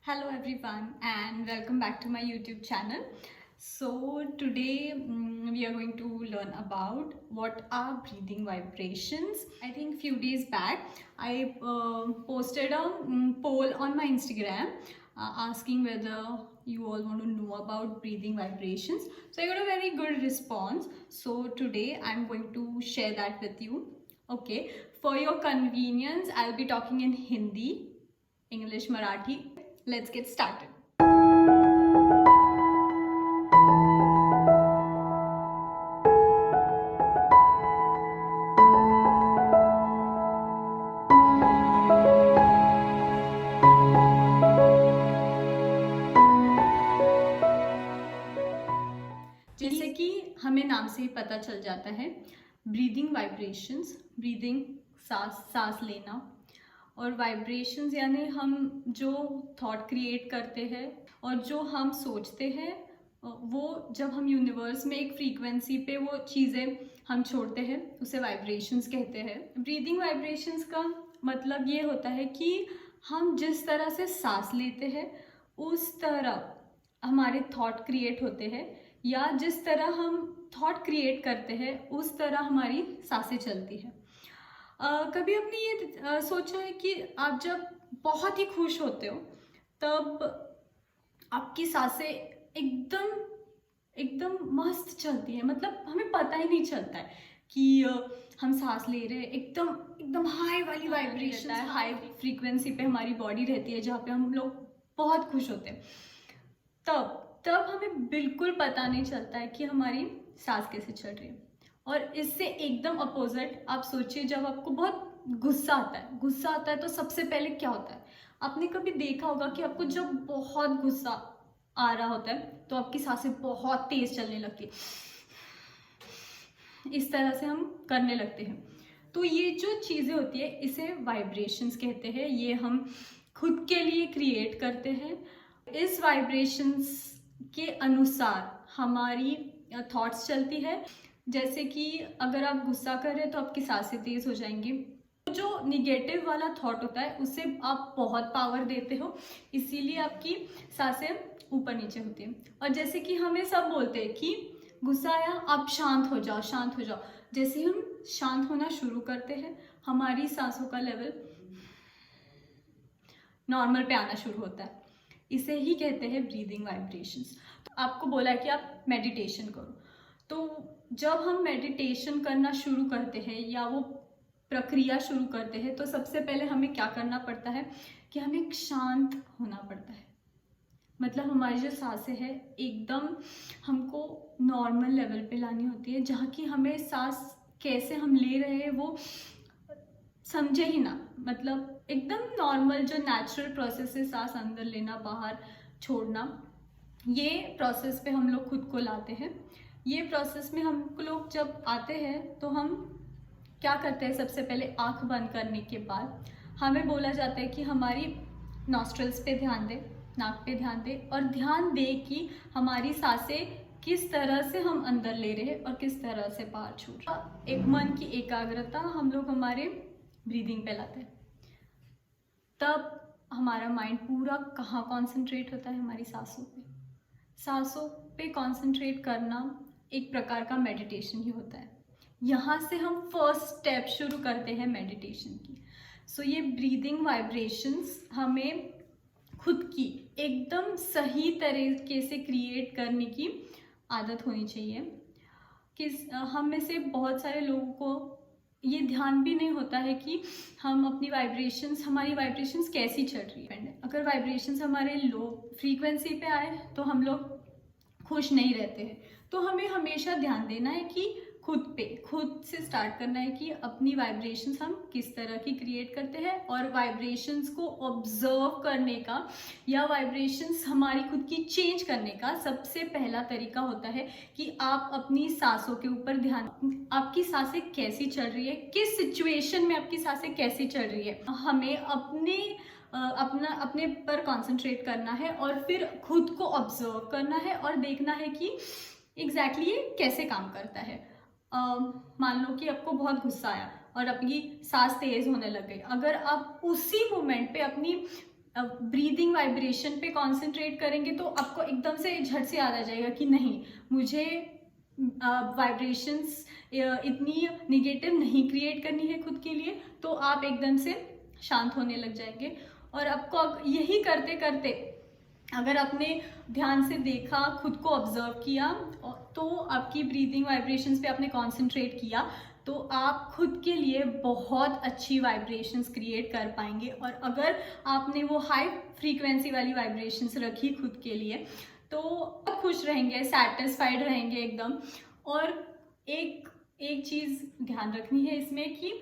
Hello everyone and welcome back to my YouTube channel. So today we are going to learn about what are breathing vibrations. I think few days back I posted a poll on my Instagram asking whether you all want to know about breathing vibrations. So I got a very good response. So today I'm going to share that with you. Okay, for your convenience I'll be talking in Hindi, English, Marathi. Let's get started. जैसे कि हमें नाम से ही पता चल जाता है, breathing vibrations, breathing सांस लेना, और वाइब्रेशंस यानी हम जो थॉट क्रिएट करते हैं और जो हम सोचते हैं वो जब हम यूनिवर्स में एक फ्रीक्वेंसी पे वो चीज़ें हम छोड़ते हैं उसे वाइब्रेशंस कहते हैं। ब्रीदिंग वाइब्रेशंस का मतलब ये होता है कि हम जिस तरह से सांस लेते हैं उस तरह हमारे थॉट क्रिएट होते हैं, या जिस तरह हम थॉट क्रिएट करते हैं उस तरह हमारी सांसें चलती हैं। कभी आपने ये सोचा है कि आप जब बहुत ही खुश होते हो तब आपकी सांसें एकदम एकदम मस्त चलती है, मतलब हमें पता ही नहीं चलता है कि हम सांस ले रहे हैं। एकदम एकदम हाई वाली वाइब्रेशन है, हाई फ्रीक्वेंसी पे हमारी बॉडी रहती है जहाँ पे हम लोग बहुत खुश होते हैं। तब हमें बिल्कुल पता नहीं चलता है कि हमारी सांस कैसे चल रही है। और इससे एकदम अपोजिट आप सोचिए, जब आपको बहुत गुस्सा आता है तो सबसे पहले क्या होता है? आपने कभी देखा होगा कि आपको जब बहुत गुस्सा आ रहा होता है तो आपकी सांसें बहुत तेज चलने लगती है, इस तरह से हम करने लगते हैं। तो ये जो चीज़ें होती है इसे वाइब्रेशंस कहते हैं। ये हम खुद के लिए क्रिएट करते हैं। इस वाइब्रेशंस के अनुसार हमारी थॉट्स चलती है। जैसे कि अगर आप गुस्सा कर रहे हैं तो आपकी सांसें तेज हो जाएंगी। जो निगेटिव वाला थॉट होता है उसे आप बहुत पावर देते हो, इसीलिए आपकी सांसें ऊपर नीचे होती है। और जैसे कि हमें सब बोलते हैं कि गुस्सा आया आप शांत हो जाओ, शांत हो जाओ। जैसे हम शांत होना शुरू करते हैं हमारी सांसों का लेवल नॉर्मल पे आना शुरू होता है। इसे ही कहते हैं ब्रीदिंग वाइब्रेशंस। तो आपको बोला है कि आप मेडिटेशन करो, तो जब हम मेडिटेशन करना शुरू करते हैं या वो प्रक्रिया शुरू करते हैं तो सबसे पहले हमें क्या करना पड़ता है कि हमें शांत होना पड़ता है। मतलब हमारी जो सांसें हैं एकदम हमको नॉर्मल लेवल पे लानी होती है, जहाँ की हमें सांस कैसे हम ले रहे हैं वो समझे ही ना। मतलब एकदम नॉर्मल जो नेचुरल प्रोसेस है, सांस अंदर लेना बाहर छोड़ना, ये प्रोसेस पे हम लोग खुद को लाते हैं। ये प्रोसेस में हम लोग जब आते हैं तो हम क्या करते हैं? सबसे पहले आंख बंद करने के बाद हमें बोला जाता है कि हमारी नॉस्ट्रल्स पे ध्यान दें, नाक पे ध्यान दें, और ध्यान दें कि हमारी सांसें किस तरह से हम अंदर ले रहे हैं और किस तरह से बाहर छोड़ रहे हैं। एक मन की एकाग्रता हम लोग हमारे ब्रीदिंग पे लाते हैं। तब हमारा माइंड पूरा कहाँ कॉन्सेंट्रेट होता है? हमारी सांसों पे। सांसों पे कॉन्सेंट्रेट करना एक प्रकार का मेडिटेशन ही होता है। यहाँ से हम फर्स्ट स्टेप शुरू करते हैं मेडिटेशन की। सो ये ब्रीदिंग वाइब्रेशंस हमें खुद की एकदम सही तरीके से क्रिएट करने की आदत होनी चाहिए। कि हम में से बहुत सारे लोगों को ये ध्यान भी नहीं होता है कि हम अपनी हमारी वाइब्रेशंस कैसी चल रही है। अगर वाइब्रेशंस हमारे लो फ्रीक्वेंसी पे आए तो हम लोग खुश नहीं रहते हैं। तो हमें हमेशा ध्यान देना है कि खुद से स्टार्ट करना है कि अपनी वाइब्रेशंस हम किस तरह की क्रिएट करते हैं, और वाइब्रेशंस को ऑब्जर्व करने का या वाइब्रेशंस हमारी खुद की चेंज करने का सबसे पहला तरीका होता है कि आप अपनी सांसों के ऊपर ध्यान, आपकी सांसें कैसी चल रही है, किस सिचुएशन में आपकी सांसें कैसी चल रही है। हमें अपने पर कॉन्सेंट्रेट करना है और फिर खुद को ऑब्जर्व करना है और देखना है कि एग्जैक्टली ये कैसे काम करता है। मान लो कि आपको बहुत गुस्सा आया और आपकी सांस तेज होने लग गई। अगर आप उसी मोमेंट पे अपनी ब्रीदिंग वाइब्रेशन पे कंसंट्रेट करेंगे तो आपको एकदम से झट से याद आ जाएगा कि नहीं, मुझे वाइब्रेशंस इतनी निगेटिव नहीं क्रिएट करनी है खुद के लिए। तो आप एकदम से शांत होने लग जाएंगे। और आपको यही करते करते अगर आपने ध्यान से देखा, खुद को ऑब्जर्व किया, तो आपकी ब्रीदिंग वाइब्रेशंस पे आपने कंसंट्रेट किया, तो आप खुद के लिए बहुत अच्छी वाइब्रेशंस क्रिएट कर पाएंगे। और अगर आपने वो हाई फ्रीक्वेंसी वाली वाइब्रेशंस रखी खुद के लिए तो खुश रहेंगे, सेटिस्फाइड रहेंगे एकदम। और एक चीज़ ध्यान रखनी है इसमें कि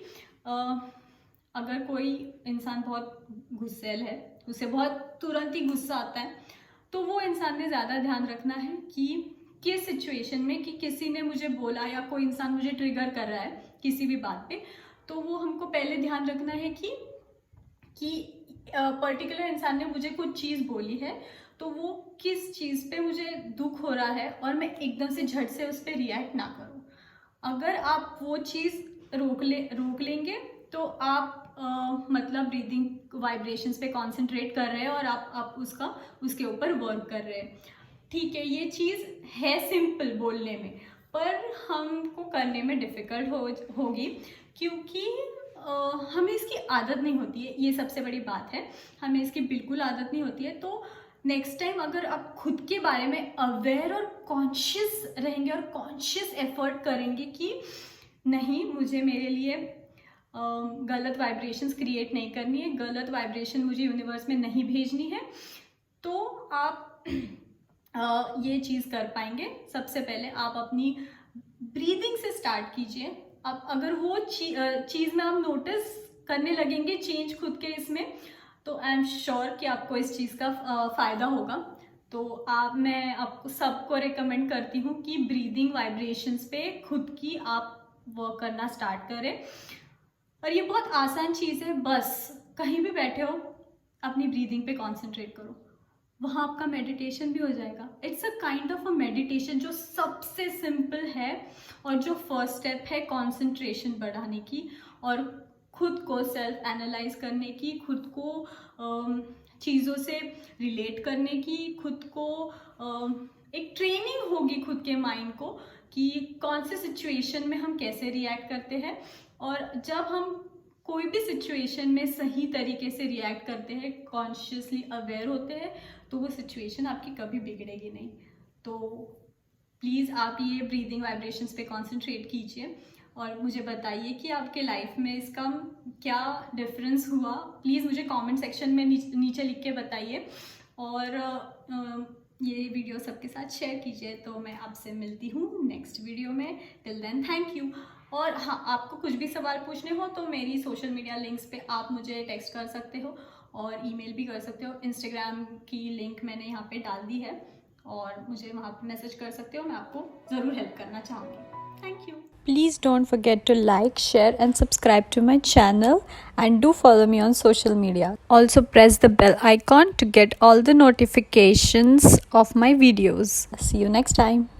अगर कोई इंसान बहुत गुस्सैल है, उसे बहुत तुरंत ही गुस्सा आता है, तो वो इंसान ने ज़्यादा ध्यान रखना है कि किस सिचुएशन में, कि किसी ने मुझे बोला या कोई इंसान मुझे ट्रिगर कर रहा है किसी भी बात पे, तो वो हमको पहले ध्यान रखना है कि पर्टिकुलर इंसान ने मुझे कुछ चीज़ बोली है, तो वो किस चीज़ पे मुझे दुख हो रहा है और मैं एकदम से झट से उस पर रिएक्ट ना करूँ। अगर आप वो चीज़ रोक लेंगे तो आप मतलब ब्रीदिंग वाइब्रेशंस पे कंसंट्रेट कर रहे हैं और आप उसके ऊपर वर्क कर रहे हैं। ठीक है, ये चीज़ है सिंपल बोलने में, पर हमको करने में डिफ़िकल्ट होगी, क्योंकि हमें इसकी आदत नहीं होती है। ये सबसे बड़ी बात है, हमें इसकी बिल्कुल आदत नहीं होती है। तो नेक्स्ट टाइम अगर आप खुद के बारे में अवेयर और कॉन्शियस रहेंगे और कॉन्शियस एफर्ट करेंगे कि नहीं, मुझे मेरे लिए गलत वाइब्रेशंस क्रिएट नहीं करनी है, गलत वाइब्रेशन मुझे यूनिवर्स में नहीं भेजनी है, तो आप ये चीज़ कर पाएंगे। सबसे पहले आप अपनी ब्रीदिंग से स्टार्ट कीजिए। अब अगर वो चीज़ में आप नोटिस करने लगेंगे चेंज खुद के इसमें, तो आई एम श्योर कि आपको इस चीज़ का फ़ायदा होगा। तो मैं आपको सबको रिकमेंड करती हूँ कि ब्रीदिंग वाइब्रेशंस पे खुद की आप वर्क करना स्टार्ट करें। और ये बहुत आसान चीज़ है, बस कहीं भी बैठे हो अपनी ब्रीदिंग पे कंसंट्रेट करो, वहाँ आपका मेडिटेशन भी हो जाएगा। It's a kind of a meditation जो सबसे सिंपल है और जो फर्स्ट स्टेप है कंसंट्रेशन बढ़ाने की और खुद को सेल्फ एनालाइज करने की, खुद को चीज़ों से रिलेट करने की, खुद को एक ट्रेनिंग होगी खुद के माइंड को कि कौन से सिचुएशन में हम कैसे रिएक्ट करते हैं। और जब हम कोई भी सिचुएशन में सही तरीके से रिएक्ट करते हैं, कॉन्शियसली अवेयर होते हैं, तो वो सिचुएशन आपकी कभी बिगड़ेगी नहीं। तो प्लीज़ आप ये ब्रीदिंग वाइब्रेशंस पे कंसंट्रेट कीजिए और मुझे बताइए कि आपके लाइफ में इसका क्या डिफरेंस हुआ। प्लीज़ मुझे कमेंट सेक्शन में नीचे लिख के बताइए और ये वीडियो सबके साथ शेयर कीजिए। तो मैं आपसे मिलती हूँ नेक्स्ट वीडियो में। Till then thank you. और हाँ, आपको कुछ भी सवाल पूछने हो तो मेरी सोशल मीडिया लिंक्स पे आप मुझे टेक्स्ट कर सकते हो और ईमेल भी कर सकते हो। इंस्टाग्राम की लिंक मैंने यहाँ पे डाल दी है और मुझे वहाँ पे मैसेज कर सकते हो, मैं आपको ज़रूर हेल्प करना चाहूँगी। Thank you. Please don't forget to like, share and subscribe to my channel and do follow me on social media. Also press the bell icon to get all the notifications of my videos. See you next time.